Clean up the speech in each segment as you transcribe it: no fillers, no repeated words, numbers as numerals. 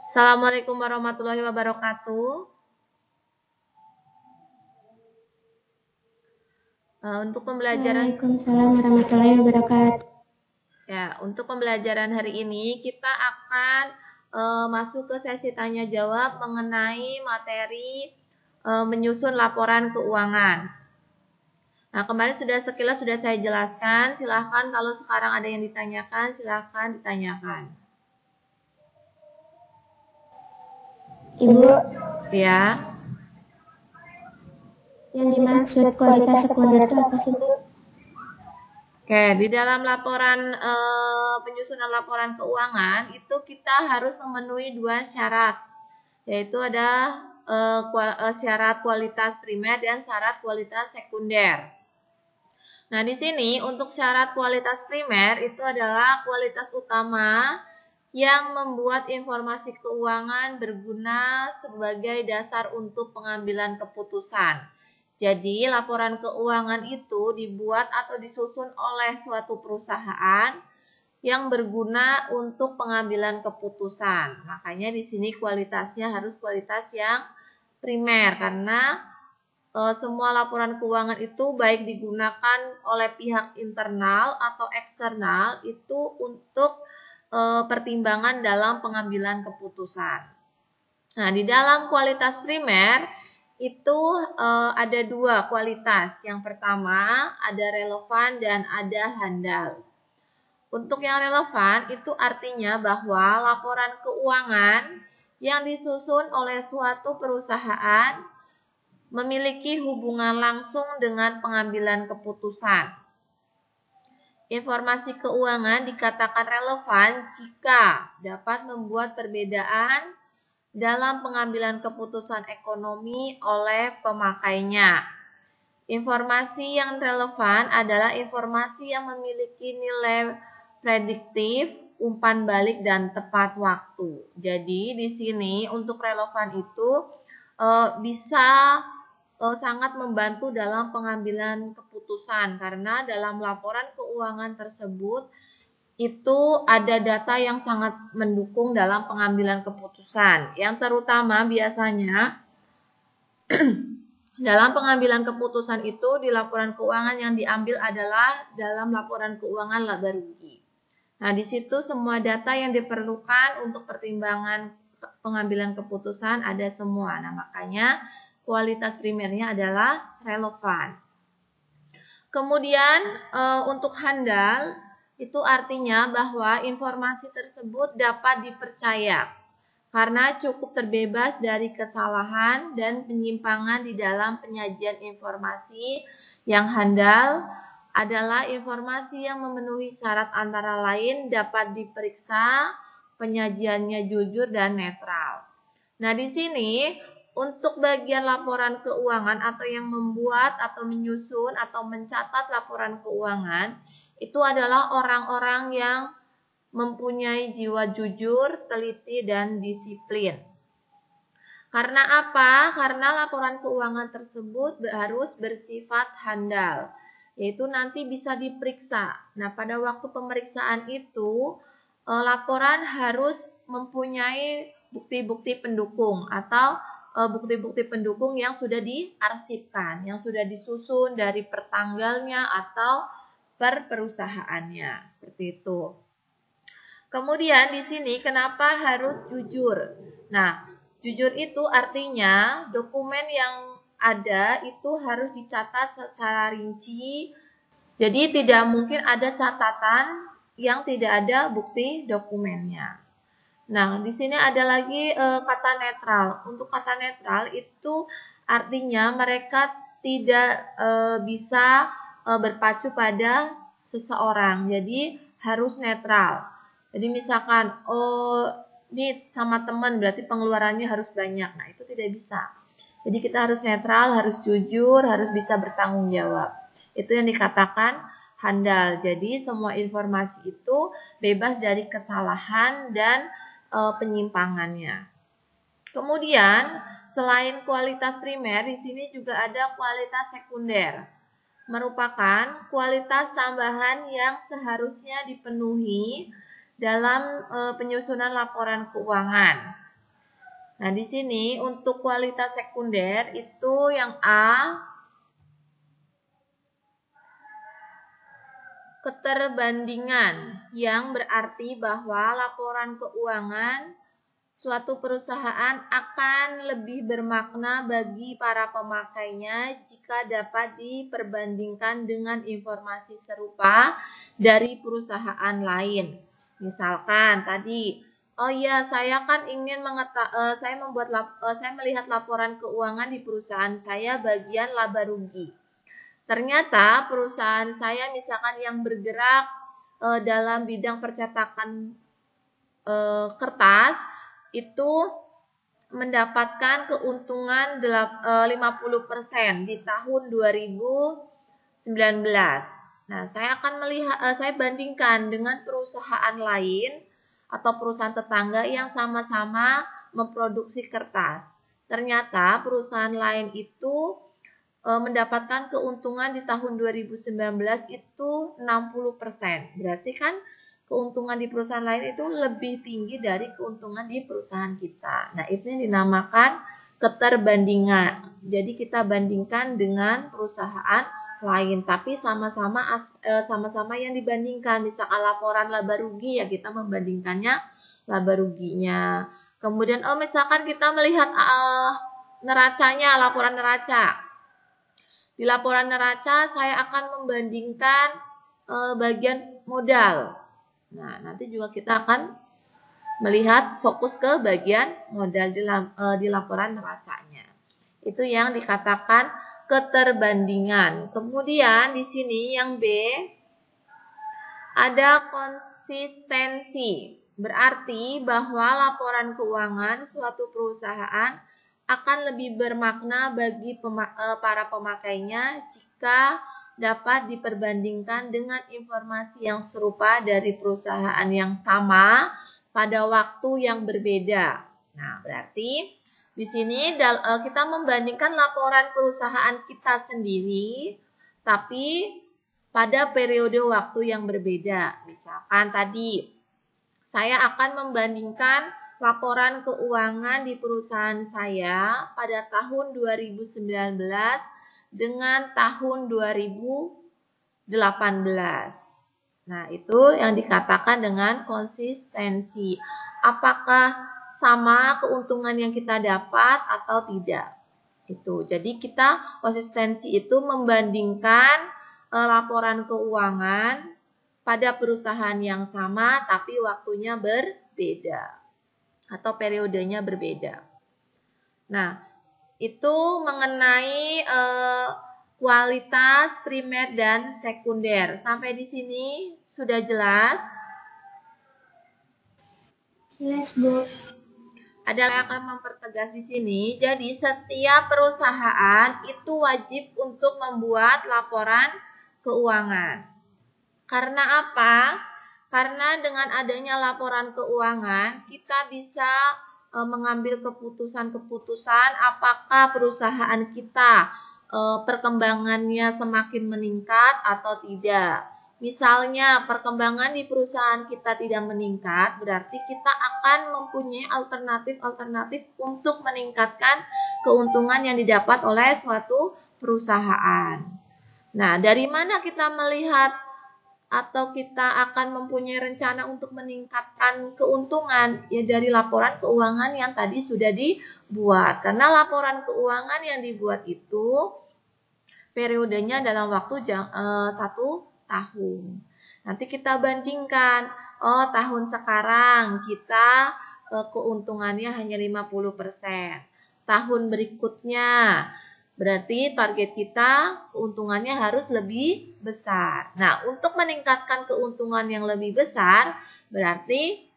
Assalamualaikum warahmatullahi wabarakatuh. Untuk pembelajaran Waalaikumsalam warahmatullahi wabarakatuh. untuk pembelajaran hari ini kita akan masuk ke sesi tanya jawab mengenai materi menyusun laporan keuangan. Nah, kemarin sekilas sudah saya jelaskan. Silahkan kalau sekarang ada yang ditanyakan, silahkan ditanyakan. Ibu, Ya. yang dimaksud kualitas sekunder itu apa sih, Bu? Oke, di dalam laporan penyusunan laporan keuangan itu kita harus memenuhi 2 syarat, yaitu ada syarat kualitas primer dan syarat kualitas sekunder. Nah, di sini untuk syarat kualitas primer itu adalah kualitas utama yang membuat informasi keuangan berguna sebagai dasar untuk pengambilan keputusan. Jadi, laporan keuangan itu dibuat atau disusun oleh suatu perusahaan yang berguna untuk pengambilan keputusan. Makanya di sini kualitasnya harus kualitas yang primer karena semua laporan keuangan itu baik digunakan oleh pihak internal atau eksternal itu untuk pertimbangan dalam pengambilan keputusan. Nah, di dalam kualitas primer itu ada 2 kualitas. Yang pertama ada relevan dan ada handal. Untuk yang relevan itu artinya bahwa laporan keuangan yang disusun oleh suatu perusahaan memiliki hubungan langsung dengan pengambilan keputusan. Informasi keuangan dikatakan relevan jika dapat membuat perbedaan dalam pengambilan keputusan ekonomi oleh pemakainya. Informasi yang relevan adalah informasi yang memiliki nilai prediktif, umpan balik, dan tepat waktu. Jadi di sini untuk relevan itu bisa sangat membantu dalam pengambilan keputusan karena dalam laporan keuangan tersebut itu ada data yang sangat mendukung dalam pengambilan keputusan. Yang terutama biasanya dalam pengambilan keputusan itu di laporan keuangan yang diambil adalah dalam laporan keuangan laba rugi. Nah, di situ semua data yang diperlukan untuk pertimbangan pengambilan keputusan ada semua. Nah, makanya kualitas primernya adalah relevan. Kemudian untuk handal itu artinya bahwa informasi tersebut dapat dipercaya karena cukup terbebas dari kesalahan dan penyimpangan di dalam penyajian informasi. Yang handal adalah informasi yang memenuhi syarat antara lain dapat diperiksa, penyajiannya jujur dan netral. Nah, di sini untuk bagian laporan keuangan atau yang membuat atau menyusun atau mencatat laporan keuangan itu adalah orang-orang yang mempunyai jiwa jujur, teliti, dan disiplin. Karena apa? Karena laporan keuangan tersebut harus bersifat handal, yaitu nanti bisa diperiksa. Nah, pada waktu pemeriksaan itu, laporan harus mempunyai bukti-bukti pendukung atau bukti-bukti pendukung yang sudah diarsipkan, yang sudah disusun dari pertanggalnya atau per perusahaannya, seperti itu. Kemudian di sini kenapa harus jujur? Nah, jujur itu artinya dokumen yang ada itu harus dicatat secara rinci. Jadi tidak mungkin ada catatan yang tidak ada bukti dokumennya. Nah, di sini ada lagi kata netral. Untuk kata netral itu artinya mereka tidak bisa berpacu pada seseorang. Jadi harus netral. Jadi misalkan ini sama teman berarti pengeluarannya harus banyak. Nah, itu tidak bisa. Jadi kita harus netral, harus jujur, harus bisa bertanggung jawab. Itu yang dikatakan handal. Jadi semua informasi itu bebas dari kesalahan dan penyimpangannya. Kemudian selain kualitas primer, di sini juga ada kualitas sekunder. Merupakan kualitas tambahan yang seharusnya dipenuhi dalam penyusunan laporan keuangan. Nah, di sini untuk kualitas sekunder itu yang A, keterbandingan, yang berarti bahwa laporan keuangan suatu perusahaan akan lebih bermakna bagi para pemakainya jika dapat diperbandingkan dengan informasi serupa dari perusahaan lain. Misalkan tadi, oh ya, saya kan ingin saya melihat laporan keuangan di perusahaan saya bagian laba rugi. Ternyata perusahaan saya misalkan yang bergerak dalam bidang percetakan kertas itu mendapatkan keuntungan 50% di tahun 2019. Nah, saya akan saya bandingkan dengan perusahaan lain atau perusahaan tetangga yang sama-sama memproduksi kertas. Ternyata perusahaan lain itu mendapatkan keuntungan di tahun 2019 itu 60%. Berarti kan keuntungan di perusahaan lain itu lebih tinggi dari keuntungan di perusahaan kita. Nah, itu yang dinamakan keterbandingan. Jadi kita bandingkan dengan perusahaan lain, tapi sama-sama yang dibandingkan. Misalkan laporan laba rugi, ya kita membandingkannya laba ruginya. Kemudian misalkan kita melihat neracanya, laporan neraca. Di laporan neraca saya akan membandingkan bagian modal. Nah, nanti juga kita akan melihat fokus ke bagian modal di laporan neracanya. Itu yang dikatakan keterbandingan. Kemudian di sini yang B ada konsistensi. Berarti bahwa laporan keuangan suatu perusahaan akan lebih bermakna bagi para pemakainya jika dapat diperbandingkan dengan informasi yang serupa dari perusahaan yang sama pada waktu yang berbeda. Nah, berarti di sini kita membandingkan laporan perusahaan kita sendiri, tapi pada periode waktu yang berbeda. Misalkan tadi, saya akan membandingkan laporan keuangan di perusahaan saya pada tahun 2019 dengan tahun 2018. Nah, itu yang dikatakan dengan konsistensi. Apakah sama keuntungan yang kita dapat atau tidak? Itu. Jadi kita konsistensi itu membandingkan laporan keuangan pada perusahaan yang sama tapi waktunya berbeda atau periodenya berbeda. Nah, itu mengenai kualitas primer dan sekunder. Sampai di sini sudah jelas? Jelas, Bu. Ada yang akan mempertegas di sini. Jadi setiap perusahaan itu wajib untuk membuat laporan keuangan. Karena apa? Karena dengan adanya laporan keuangan, kita bisa mengambil keputusan-keputusan apakah perusahaan kita perkembangannya semakin meningkat atau tidak. Misalnya perkembangan di perusahaan kita tidak meningkat, berarti kita akan mempunyai alternatif untuk meningkatkan keuntungan yang didapat oleh suatu perusahaan. Nah, dari mana kita melihat atau kita akan mempunyai rencana untuk meningkatkan keuntungan? Ya dari laporan keuangan yang tadi sudah dibuat. Karena laporan keuangan yang dibuat itu periodenya dalam waktu 1 tahun. Nanti kita bandingkan, tahun sekarang kita keuntungannya hanya 50%. Tahun berikutnya berarti target kita keuntungannya harus lebih besar. Nah, untuk meningkatkan keuntungan yang lebih besar, berarti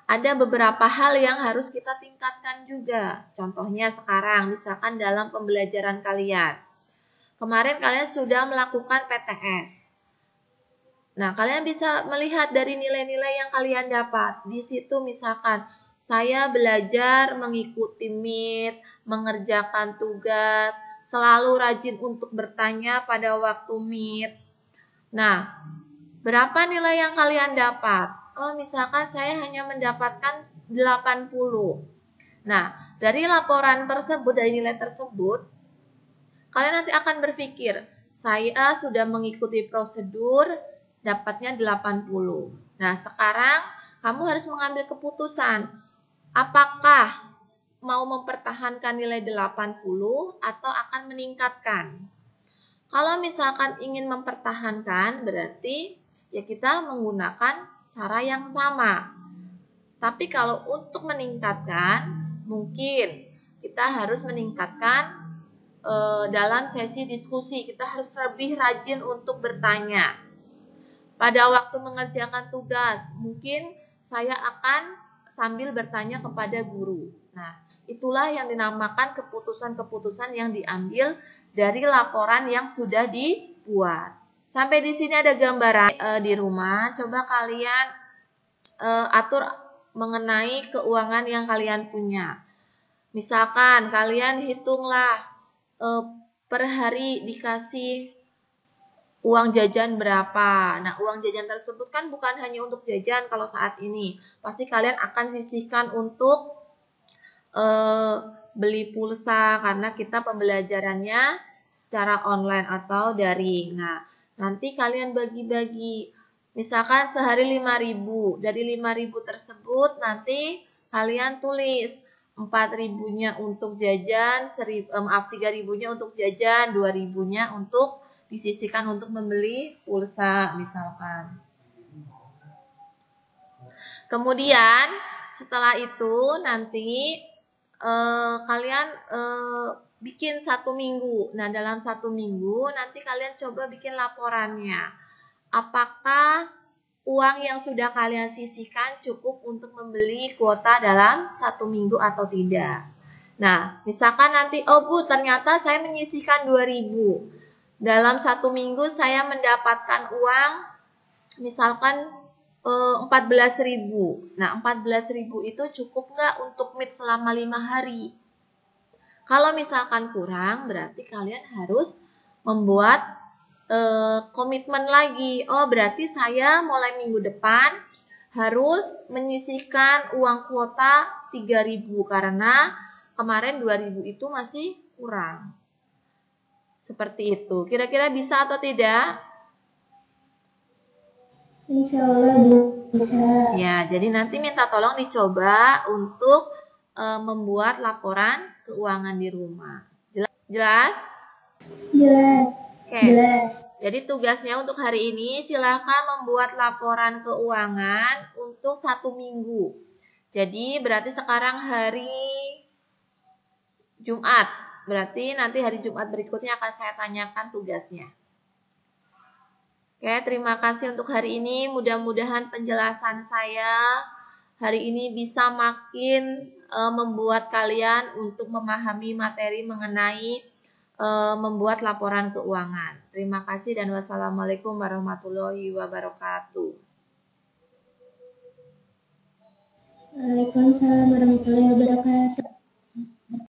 ada beberapa hal yang harus kita tingkatkan juga. Contohnya sekarang, misalkan dalam pembelajaran kalian. Kemarin kalian sudah melakukan PTS. Nah, kalian bisa melihat dari nilai-nilai yang kalian dapat. Di situ misalkan, saya belajar mengikuti Meet, mengerjakan tugas, selalu rajin untuk bertanya pada waktu Meet. Nah, berapa nilai yang kalian dapat? Misalkan saya hanya mendapatkan 80. Nah, dari laporan tersebut, dari nilai tersebut, kalian nanti akan berpikir, saya sudah mengikuti prosedur, dapatnya 80. Nah, sekarang kamu harus mengambil keputusan, apakah mau mempertahankan nilai 80 atau akan meningkatkan. Kalau misalkan ingin mempertahankan, berarti ya kita menggunakan cara yang sama. Tapi kalau untuk meningkatkan, mungkin kita harus meningkatkan dalam sesi diskusi. Kita harus lebih rajin untuk bertanya. Pada waktu mengerjakan tugas, mungkin saya akan sambil bertanya kepada guru. Nah, itulah yang dinamakan keputusan-keputusan yang diambil dari laporan yang sudah dibuat. Sampai di sini ada gambaran di rumah. Coba kalian atur mengenai keuangan yang kalian punya. Misalkan kalian hitunglah per hari dikasih uang jajan berapa. Nah, uang jajan tersebut kan bukan hanya untuk jajan kalau saat ini. Pasti kalian akan sisihkan untuk beli pulsa karena kita pembelajarannya secara online atau daring. Nah, nanti kalian bagi-bagi. Misalkan sehari 5.000. Dari 5.000 tersebut nanti kalian tulis 4.000-nya untuk jajan, 3.000-nya untuk jajan, 2.000-nya untuk disisihkan untuk membeli pulsa misalkan. Kemudian setelah itu nanti kalian bikin 1 minggu. Nah, dalam 1 minggu nanti kalian coba bikin laporannya. Apakah uang yang sudah kalian sisihkan cukup untuk membeli kuota dalam 1 minggu atau tidak? Nah, misalkan nanti, oh Bu, ternyata saya menyisihkan 2.000. Dalam 1 minggu saya mendapatkan uang misalkan 14.000. Nah, 14.000 itu cukup nggak untuk meet selama 5 hari? Kalau misalkan kurang, berarti kalian harus membuat komitmen lagi. Oh, berarti saya mulai minggu depan harus menyisihkan uang kuota 3.000 karena kemarin 2.000 itu masih kurang. Seperti itu. Kira-kira bisa atau tidak? Insya Allah bisa. Ya, jadi nanti minta tolong dicoba untuk membuat laporan keuangan di rumah. Jelas? Jelas. Oke. Jelas. Jadi tugasnya untuk hari ini silahkan membuat laporan keuangan untuk 1 minggu. Jadi berarti sekarang hari Jumat. Berarti nanti hari Jumat berikutnya akan saya tanyakan tugasnya. Oke, terima kasih untuk hari ini. Mudah-mudahan penjelasan saya hari ini bisa makin membuat kalian untuk memahami materi mengenai membuat laporan keuangan. Terima kasih dan wassalamualaikum warahmatullahi wabarakatuh. Waalaikumsalam warahmatullahi wabarakatuh.